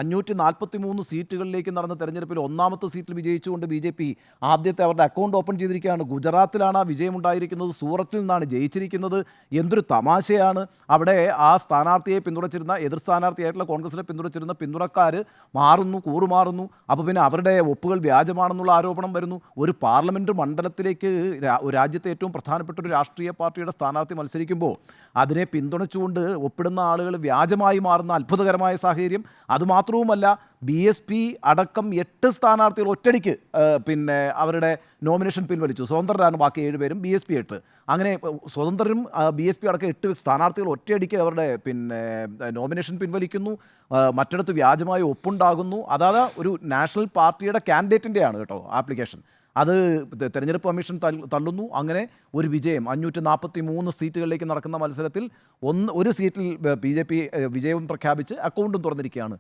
543 സീറ്റുകളിലേക്ക് നടന്ന തെരഞ്ഞെടുപ്പിൽ ഒന്നാമത്തെ സീറ്റിൽ വിജയിച്ചുകൊണ്ട് BJP ആദ്യത്തെ അവരുടെ അക്കൗണ്ട് ഓപ്പൺ ചെയ്തിരിക്കുകയാണ്. ഗുജറാത്തിലാണ് ആ വിജയമുണ്ടായിരിക്കുന്നത്, സൂറത്തിൽ നിന്നാണ് ജയിച്ചിരിക്കുന്നത്. എന്തൊരു തമാശയാണ്! അവിടെ ആ സ്ഥാനാർത്ഥിയെ പിന്തുണച്ചിരുന്ന, എതിർ സ്ഥാനാർത്ഥിയായിട്ടുള്ള കോൺഗ്രസിനെ പിന്തുണച്ചിരുന്ന പിന്തുണക്കാർ മാറുന്നു, കൂറുമാറുന്നു. അപ്പോൾ പിന്നെ അവരുടെ ഒപ്പുകൾ വ്യാജമാണെന്നുള്ള ആരോപണം വരുന്നു. ഒരു പാർലമെൻറ്റ് മണ്ഡലത്തിലേക്ക് രാജ്യത്തെ ഏറ്റവും പ്രധാനപ്പെട്ട ഒരു രാഷ്ട്രീയ പാർട്ടിയുടെ സ്ഥാനാർത്ഥി മത്സരിക്കുമ്പോൾ അതിനെ പിന്തുണച്ചുകൊണ്ട് ഒപ്പിടുന്ന ആളുകൾ വ്യാജമായി മാറുന്ന അത്ഭുതകരമായ സാഹചര്യം. അതുമാത്രവുമല്ല, BSP അടക്കം 8 സ്ഥാനാർത്ഥികൾ ഒറ്റടിക്ക് അവരുടെ നോമിനേഷൻ പിൻവലിച്ചു. സ്വതന്ത്രരാണ് ബാക്കി 7 പേരും, BSP 8. അങ്ങനെ സ്വതന്ത്രരും BSP അടക്കം 8 സ്ഥാനാർത്ഥികൾ ഒറ്റയടിക്ക് അവരുടെ നോമിനേഷൻ പിൻവലിക്കുന്നു. മറ്റിടത്ത് വ്യാജമായ ഒപ്പുണ്ടാകുന്നു. അതായത് ഒരു നാഷണൽ പാർട്ടിയുടെ കാൻഡിഡേറ്റിൻ്റെയാണ് കേട്ടോ ആപ്ലിക്കേഷൻ. അത് തെരഞ്ഞെടുപ്പ് കമ്മീഷൻ തള്ളുന്നു. അങ്ങനെ ഒരു വിജയം 543 സീറ്റുകളിലേക്ക് നടക്കുന്ന മത്സരത്തിൽ ഒരു സീറ്റിൽ BJP വിജയവും പ്രഖ്യാപിച്ച് അക്കൗണ്ടും തുറന്നിരിക്കുകയാണ്.